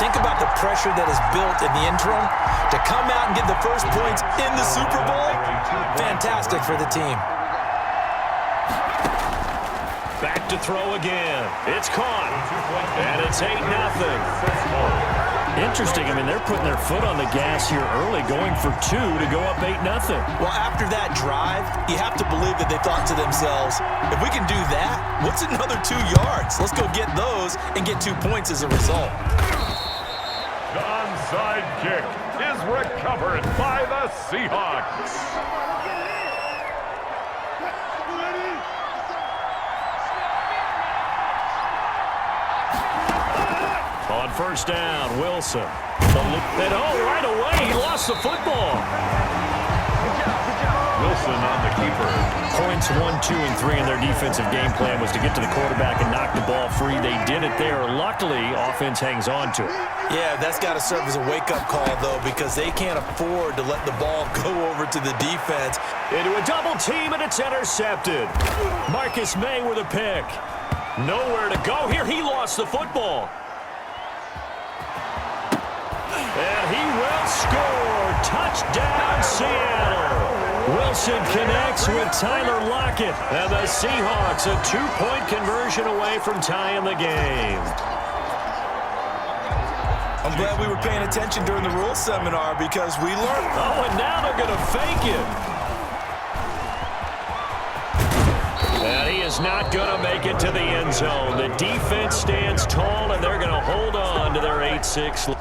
think about the pressure that is built in the interim. To come out and get the first points in the Super Bowl, fantastic for the team. Back to throw again. It's caught. And it's 8-0. Interesting. I mean, they're putting their foot on the gas here early, going for 2 to go up 8-0. Well, after that drive, you have to believe that they thought to themselves, if we can do that, what's another 2 yards? Let's go get those and get 2 points as a result. The onside kick is recovered by the Seahawks. On first down, Wilson. And right away, he lost the football. Wilson on the keeper. Points 1, 2, and 3 in their defensive game plan was to get to the quarterback and knock the ball free. They did it there. Luckily, offense hangs on to it. Yeah, that's got to serve as a wake-up call, though, because they can't afford to let the ball go over to the defense. Into a double team, and it's intercepted. Marcus May with a pick. Nowhere to go here. He lost the football. And he will score. Touchdown, Seattle. Wilson connects with Tyler Lockett. And the Seahawks a 2-point conversion away from tying the game. I'm glad we were paying attention during the rules seminar because we learned. Oh, and now they're going to fake it. And he is not going to make it to the end zone. The defense stands tall, and they're going to hold on to their 8-6 lead.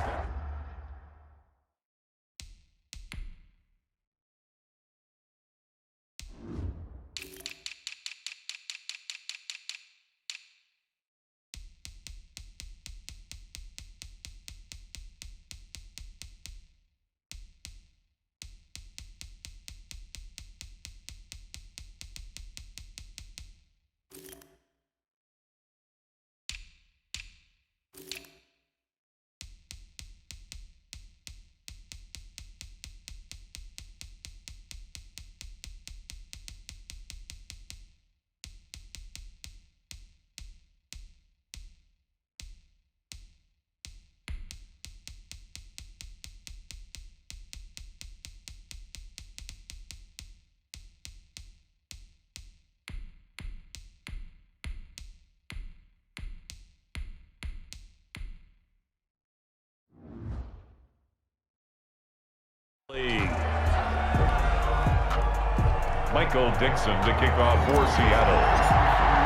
Michael Dixon to kick off for Seattle.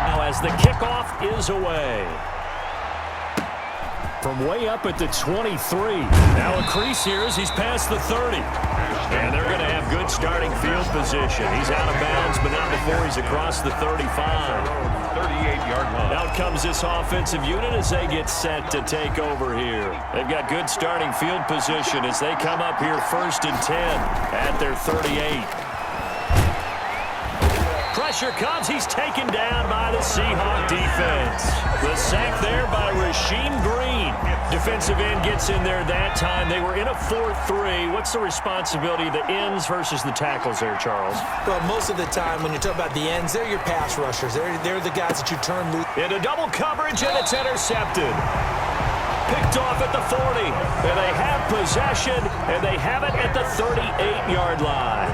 Now as the kickoff is away. From way up at the 23. Now a crease here as he's past the 30. And they're going to have good starting field position. He's out of bounds, but not before he's across the 35. 38-yard line. Out comes this offensive unit as they get set to take over here. They've got good starting field position as they come up here 1st and 10 at their 38. Pressure comes. He's taken down by the Seahawk defense. The sack there by Rasheem Green. Defensive end gets in there that time. They were in a 4-3. What's the responsibility of the ends versus the tackles there, Charles? Well, most of the time when you talk about the ends, they're your pass rushers. They're the guys that you turn loose. Into double coverage, and it's intercepted. Picked off at the 40. And they have possession, and they have it at the 38-yard line.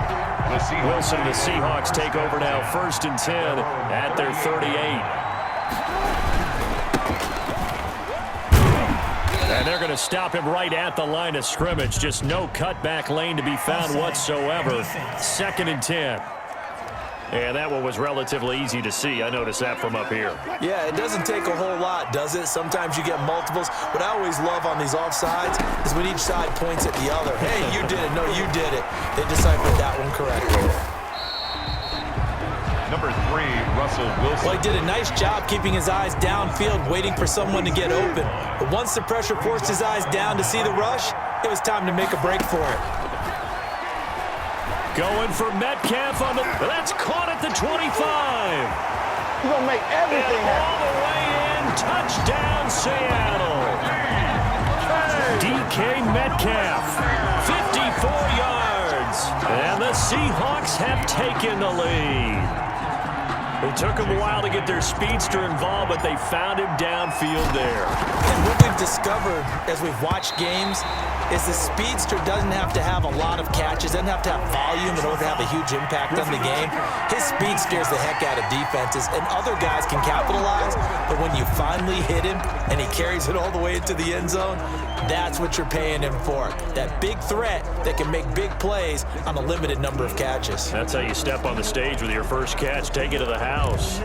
Wilson, the Seahawks take over now 1st and 10 at their 38. And they're going to stop him right at the line of scrimmage. Just no cutback lane to be found whatsoever. 2nd and 10. And that one was relatively easy to see. I noticed that from up here. Yeah, it doesn't take a whole lot, does it? Sometimes you get multiples. What I always love on these offsides is when each side points at the other. Hey, you did it. No, you did it. They deciphered that one correctly. Number 3, Russell Wilson. Well, he did a nice job keeping his eyes downfield, waiting for someone to get open. But once the pressure forced his eyes down to see the rush, it was time to make a break for it. Going for Metcalf on the... That's caught at the 25. He's going to make everything happen. All the way in. Touchdown, Seattle. DK Metcalf. 54 yards. And the Seahawks have taken the lead. It took them a while to get their speedster involved, but they found him downfield there. And what we've discovered as we've watched games is the speedster doesn't have to have a lot of catches, doesn't have to have volume in order to have a huge impact on the game. His speed scares the heck out of defenses, and other guys can capitalize, but when you finally hit him and he carries it all the way into the end zone, that's what you're paying him for. That big threat that can make big plays on a limited number of catches. That's how you step on the stage with your first catch. Take it to the house.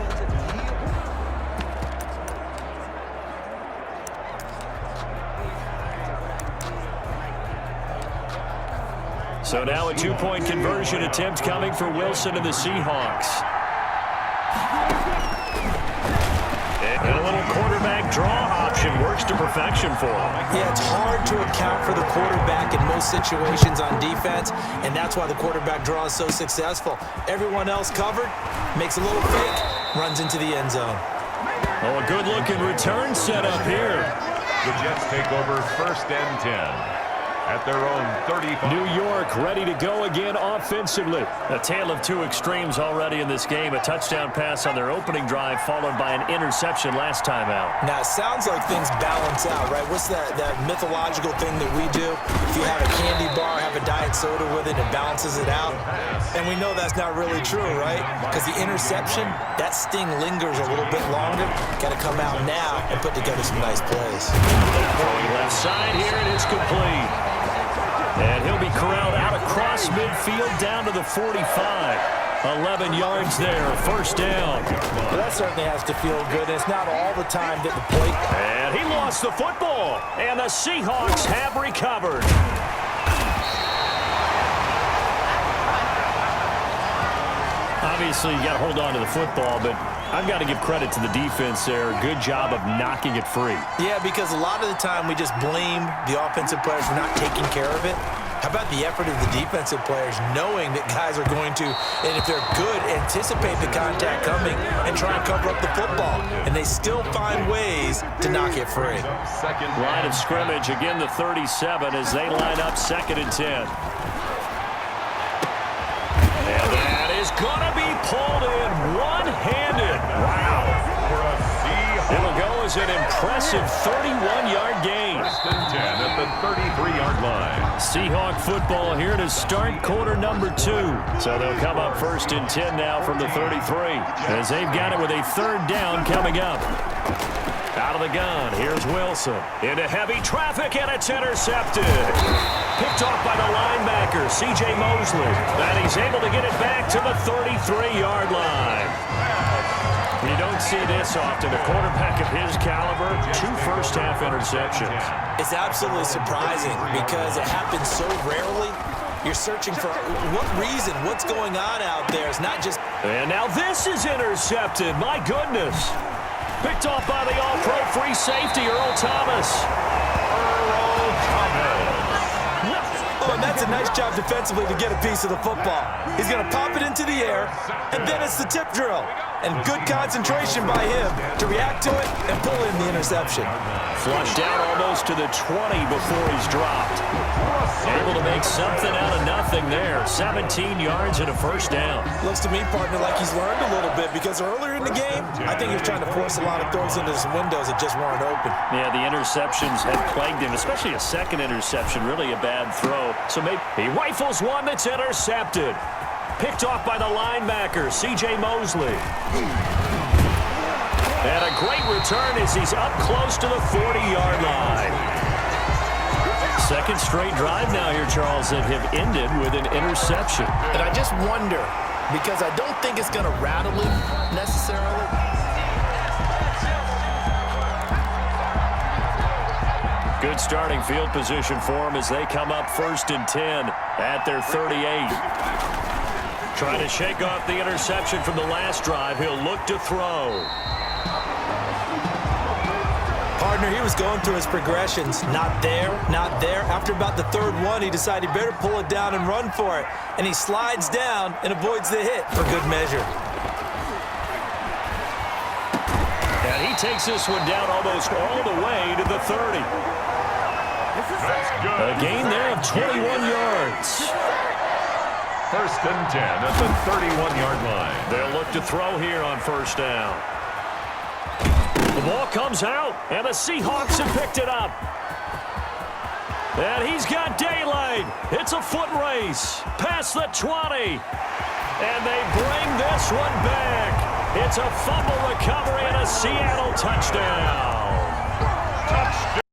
So now a two-point conversion attempt coming for Wilson and the Seahawks. And a little quarterback draw option works to perfection for him. Yeah, it's hard to account for the quarterback in most situations on defense, and that's why the quarterback draw is so successful. Everyone else covered, makes a little fake, runs into the end zone. Oh, a good-looking return set up here. The Jets take over 1st and 10. At their own 35. New York ready to go again offensively. A tale of two extremes already in this game. A touchdown pass on their opening drive followed by an interception last time out. Now, it sounds like things balance out, right? What's that mythological thing that we do? If you have a candy bar, have a diet soda with it, it balances it out. And we know that's not really true, right? Because the interception, that sting lingers a little bit longer. Got to come out now and put together some nice plays. Throwing left side here, and it's complete. And he'll be corralled out across midfield down to the 45. 11 yards there, 1st down. Well, that certainly has to feel good. It's not all the time that the plate. And he lost the football. And the Seahawks have recovered. Obviously, you got to hold on to the football, but I've got to give credit to the defense there. Good job of knocking it free. Yeah, because a lot of the time we just blame the offensive players for not taking care of it. How about the effort of the defensive players knowing that guys are going to, and if they're good, anticipate the contact coming and try and cover up the football. And they still find ways to knock it free. Line of scrimmage, again the 37 as they line up 2nd and 10. And that is going to be pulled in one-handed. Wow. It'll go as an impressive 31-yard gain. 1st and 10 at the 33-yard line. Seahawk football here to start quarter number 2. So they'll come up 1st and 10 now from the 33 as they've got it with a 3rd down coming up. Out of the gun, here's Wilson. Into heavy traffic, and it's intercepted. Picked off by the linebacker, C.J. Mosley. And he's able to get it back to the 33-yard line. You don't see this often. A quarterback of his caliber, 2 first-half interceptions. It's absolutely surprising because it happens so rarely. You're searching for what reason, what's going on out there. It's not just... And now this is intercepted. My goodness. Picked off by the all-pro free safety, Earl Thomas. Oh, and that's a nice job defensively to get a piece of the football. He's going to pop it into the air, and then it's the tip drill. And good concentration by him to react to it and pull in the interception. Flushed out almost to the 20 before he's dropped. Able to make something out of nothing there. 17 yards and a 1st down. Looks to me, partner, like he's learned a little bit because earlier in the game, I think he was trying to force a lot of throws into his windows that just weren't open. Yeah, the interceptions have plagued him, especially a 2nd interception, really a bad throw. So maybe he rifles one that's intercepted. Picked off by the linebacker, C.J. Mosley. And a great return as he's up close to the 40-yard line. 2nd straight drive now here, Charles, that have ended with an interception. And I just wonder, because I don't think it's going to rattle him necessarily. Good starting field position for him as they come up 1st and 10 at their 38. Trying to shake off the interception from the last drive. He'll look to throw. Partner, he was going through his progressions. Not there, not there. After about the 3rd one, he decided he better pull it down and run for it. And he slides down and avoids the hit for good measure. And he takes this one down almost all the way to the 30. A gain there of 21 yards. First and 10 at the 31-yard line. They'll look to throw here on first down. The ball comes out, and the Seahawks have picked it up. And he's got daylight. It's a foot race past the 20. And they bring this one back. It's a fumble recovery and a Seattle touchdown.